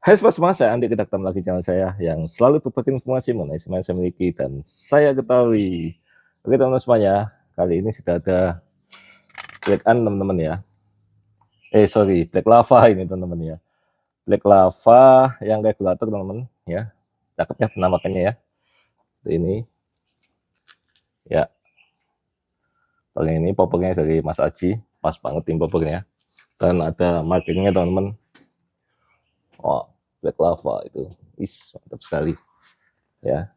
Hai semua, saya Andi, kita ketemu lagi channel saya yang selalu berbagi informasi mengenai semua yang saya miliki dan saya ketahui. Oke teman-teman semuanya, kali ini sudah ada Black An teman-teman ya. Sorry, Black Lava ini teman-teman ya. Black Lava yang regulator teman-teman ya. Cakepnya penampakannya ya. Ini ya. Paling ini poppernya dari Mas Aji, pas banget tim poppernya. Dan ada markingnya teman-teman. Oh, Black Lava itu, mantap sekali ya.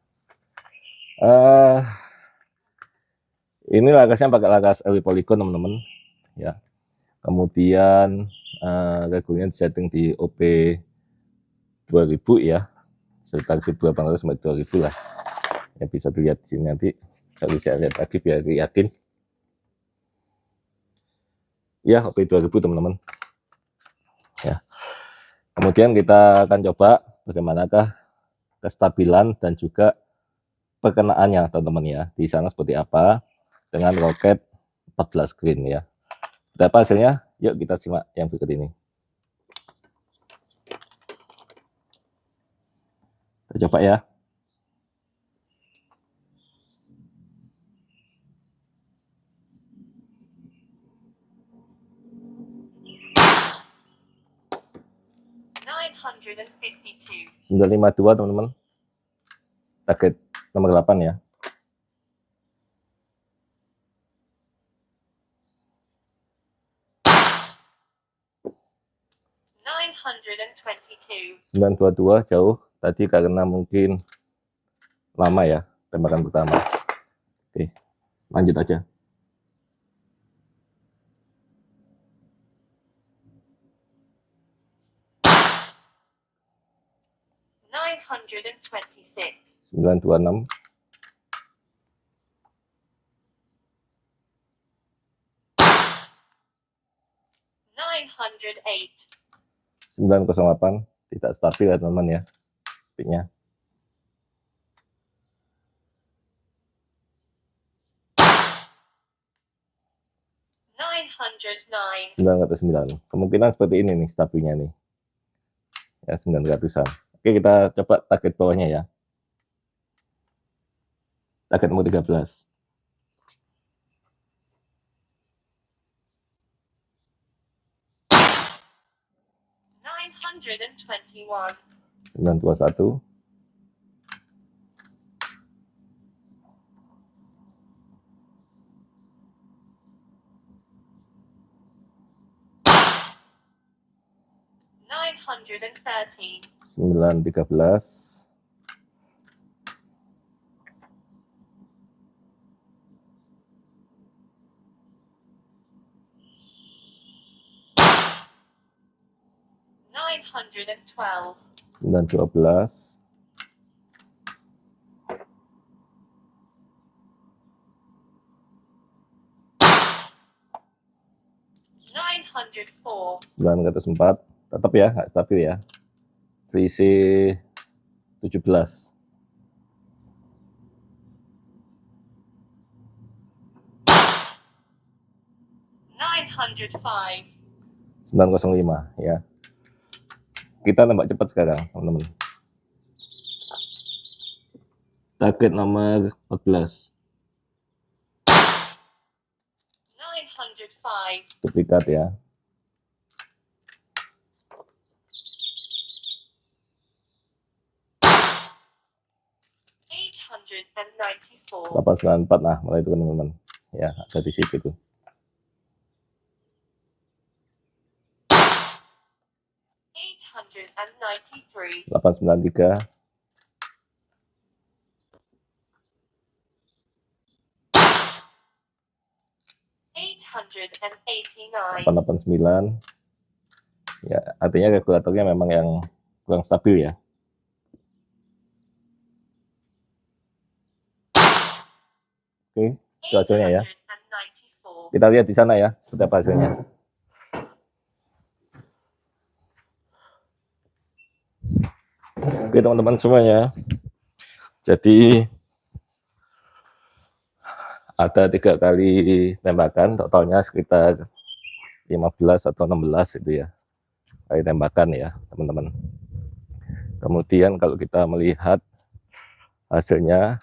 Ini lakasnya pakai lakas LW Polygon teman-teman ya. Kemudian regulnya disetting di OP 2000 ya, sekitar 1800 sampai 2000 lah ya, bisa dilihat di sini nanti. Kalau saya lihat lagi biar yakin ya, OP 2000 teman-teman ya. Kemudian kita akan coba bagaimanakah kestabilan dan juga perkenaannya teman-teman ya, di sana seperti apa dengan roket 14 green ya. Berapa hasilnya? Yuk kita simak yang berikut ini. Kita coba ya. $952 teman-teman. Target nomor 8 ya. $922 jauh tadi karena mungkin lama ya tembakan pertama. Oke, lanjut aja. $926. $908. Tidak stabil ya teman-teman ya, piknya. $909. Kemungkinan seperti ini nih stabilnya nih ya, 900-an. Oke, kita coba target bawahnya ya, target nomor 13. $921. $913. $912. $904. Tetap ya nggak stabil ya, selisih 17. $905 ya. Kita nembak cepat sekarang teman-teman. Target nomor 14. Duplikat ya. $894. Nah, mulai itu teman-teman ya, ada di situ tuh. $893. $889. Ya, artinya regulatornya memang yang kurang stabil ya. Oke, itu hasilnya ya. Kita lihat di sana ya, sudah hasilnya. Oke teman-teman semuanya, jadi ada 3 kali tembakan, totalnya sekitar 15 atau 16 itu ya, kali tembakan ya teman-teman. Kemudian kalau kita melihat hasilnya,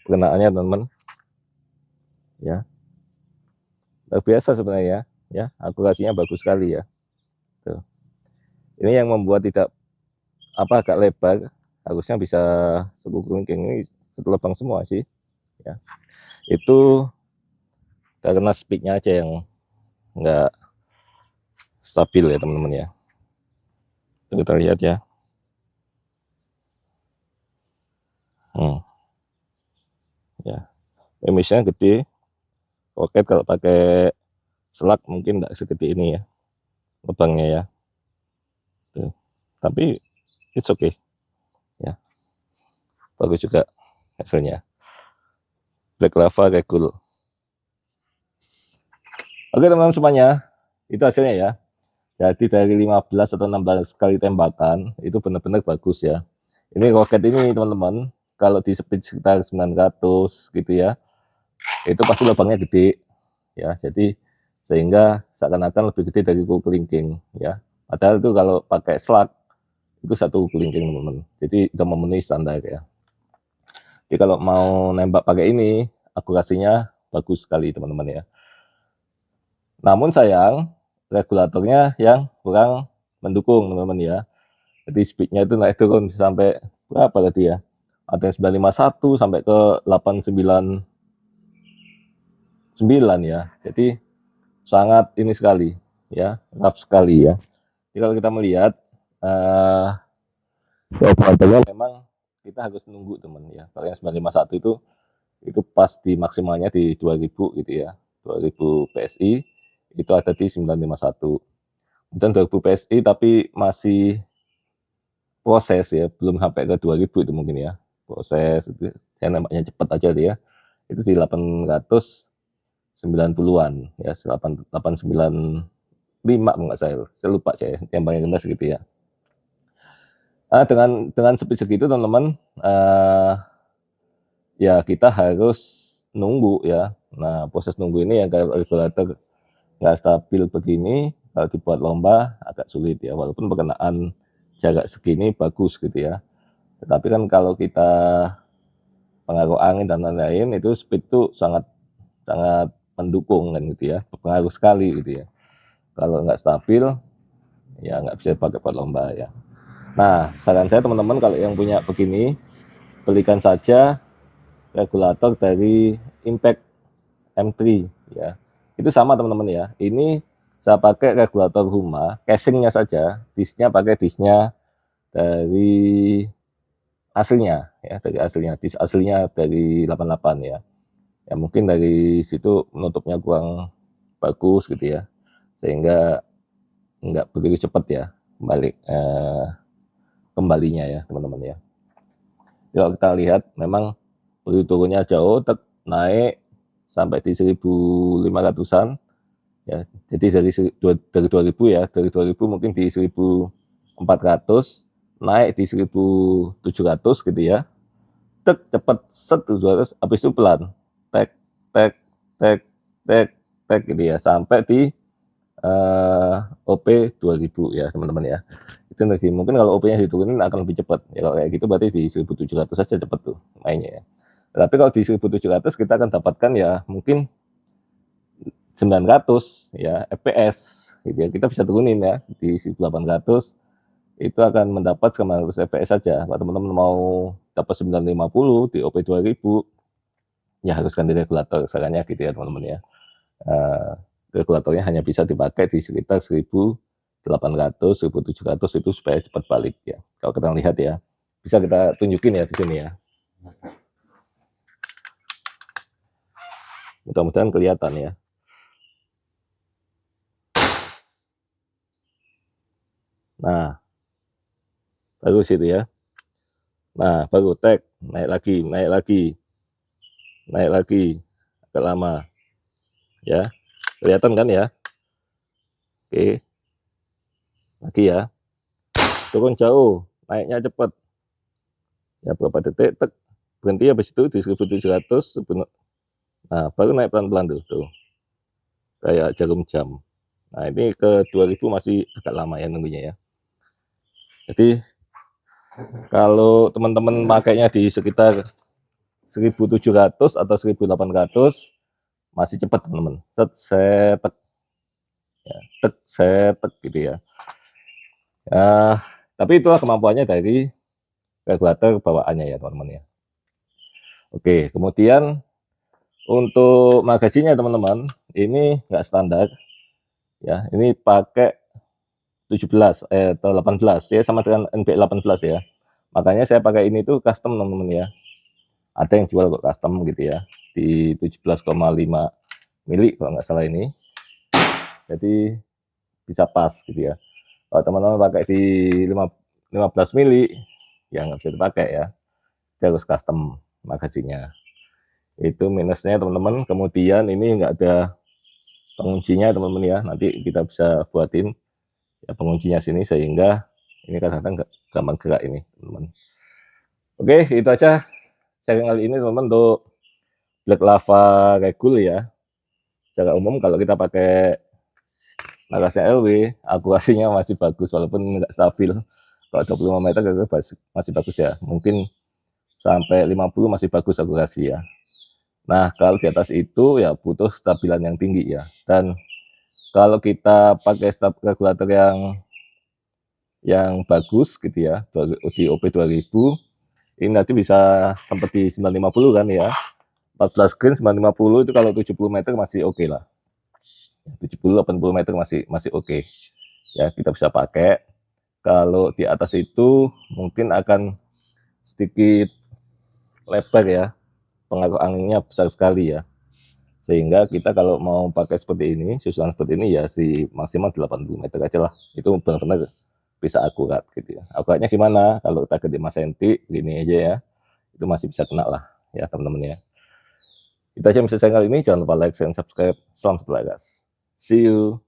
pengenaannya teman-teman, ya luar biasa sebenarnya, ya akurasinya bagus sekali ya. Tuh. Ini yang membuat tidak agak lebar, harusnya bisa sebuah kelingking ini satu lubang semua sih, ya. Itu karena speednya aja yang enggak stabil ya teman-teman ya. Kita lihat ya. Ya, emisnya gede. Oke, kalau pakai selak mungkin enggak segede ini ya lubangnya ya. Tuh. Tapi it's okay ya, bagus juga hasilnya. Black lava regul. Oke teman-teman semuanya, itu hasilnya ya. Jadi dari 15 atau 16 kali tembakan itu benar-benar bagus ya. Ini roket ini teman-teman, kalau di speed sekitar 900 gitu ya, itu pasti lubangnya gede ya. Jadi sehingga seakan-akan lebih gede dari kelingking ya. Padahal itu kalau pakai slug itu satu kelingking teman-teman. Jadi udah memenuhi standar ya. Jadi kalau mau nembak pakai ini, akurasinya bagus sekali teman-teman ya. Namun sayang, regulatornya yang kurang mendukung teman-teman ya. Jadi speednya itu naik turun sampai berapa tadi ya? Ada yang 951 sampai ke 899 ya. Jadi sangat ini sekali ya, rough sekali ya. Jadi kalau kita melihat regulatornya memang kita harus nunggu teman ya. Kalau yang 951 itu pas di maksimalnya di 2000 gitu ya. 2000 PSI itu ada di 951. Kemudian 2000 PSI tapi masih proses ya, belum sampai ke 2000 itu mungkin ya. Proses itu saya nembaknya cepat aja dia. Itu di 890-an ya, 895 enggak saya lupa saya yang paling rendah segitu ya. Nah, dengan speed segitu teman-teman, ya kita harus nunggu ya. Nah, proses nunggu ini yang kalau regulator nggak stabil begini, kalau dibuat lomba agak sulit ya, walaupun perkenaan jarak segini bagus gitu ya. Tetapi kan kalau kita pengaruh angin dan lain-lain itu speed itu sangat mendukung kan gitu ya, berpengaruh sekali gitu ya. Kalau nggak stabil ya nggak bisa pakai buat lomba ya. Nah, saran saya teman-teman kalau yang punya begini, belikan saja regulator dari Impact M3 ya. Itu sama teman-teman ya. Ini saya pakai regulator Huma, casingnya saja, disknya pakai disknya dari aslinya ya, dari aslinya, disk aslinya dari 88 ya. Ya mungkin dari situ penutupnya kurang bagus gitu ya, sehingga nggak begitu cepat ya balik kembalinya ya teman-teman ya. Kalau kita lihat memang begitu turunnya jauh, naik sampai di 1500-an ya. Jadi dari 2000 ya, dari 2000 mungkin di 1400, naik di 1700 gitu ya. Cepat set 700, habis itu pelan. Tek tek tek tek tek gitu ya, sampai di OP 2000 ya teman-teman ya. Itu nanti mungkin kalau OP-nya diturunin akan lebih cepat ya. Kalau kayak gitu berarti di 1700 saja cepat tuh mainnya ya. Tapi kalau di 1700 kita akan dapatkan ya mungkin 900 ya fps gitu ya. Kita bisa turunin ya di 1800, itu akan mendapat 900 fps saja. Kalau teman-teman mau dapat 950 di OP 2000 ya harus ganti regulator sarannya gitu ya teman-teman ya. Regulatornya hanya bisa dipakai di sekitar 1800 1700 itu supaya cepat balik ya. Kalau kita lihat ya, bisa kita tunjukin ya di sini ya. Mudah-mudahan kelihatan ya. Nah, bagus itu ya. Nah, baru tek, naik lagi, naik lagi, naik lagi, agak lama ya. Kelihatan kan ya. Oke, lagi ya, turun jauh, naiknya cepat ya, berapa detik, tek, berhenti habis itu di 1700. Nah, baru naik pelan-pelan tuh, kayak jarum jam. Nah, ini ke 2000 masih agak lama ya nunggunya ya. Jadi Kalau teman-teman pakainya di sekitar 1700 atau 1800 masih cepat teman-teman. Setek ya, setek gitu ya. Tapi itulah kemampuannya dari regulator bawaannya ya teman-teman ya. Oke, kemudian untuk magazinnya teman-teman, ini nggak standar ya. Ini pakai 17 atau 18 ya, sama dengan NB 18 ya. Makanya saya pakai ini tuh custom teman-teman ya. Ada yang jual kok custom gitu ya, di 17,5 mili kalau nggak salah ini. Jadi bisa pas gitu ya. Kalau teman-teman pakai di 15 mili ya nggak bisa dipakai ya. Dia harus custom magazinnya. Itu minusnya teman-teman. Kemudian ini nggak ada penguncinya teman-teman ya. Nanti kita bisa buatin ya penguncinya sini, sehingga ini kadang-kadang gampang gerak ini teman-teman. Oke, itu aja sharing kali ini teman-teman untuk Black Lava Regul ya. Secara umum kalau kita pakai Narasnya LW, akurasinya masih bagus walaupun nggak stabil. Kalau 25 meter masih bagus ya. Mungkin sampai 50 masih bagus akurasi ya. Nah, kalau di atas itu ya butuh stabilan yang tinggi ya. Dan kalau kita pakai regulator yang bagus gitu ya, di OP 2000, ini nanti bisa seperti 950 kan ya. 14 green 950 itu kalau 70 meter masih oke lah. 70-80 meter masih oke. Ya, kita bisa pakai. Kalau di atas itu mungkin akan sedikit lebar ya, pengaruh anginnya besar sekali ya. Sehingga kita kalau mau pakai seperti ini, susunan seperti ini ya si maksimal 80 meter aja lah. Itu benar-benar bisa akurat gitu ya. Akuratnya gimana? Kalau target 5 cm gini aja ya, itu masih bisa kena lah ya teman-teman ya. Itu aja yang bisa saya kali ini. Jangan lupa like, share, dan subscribe. Salam sejahtera guys. See you.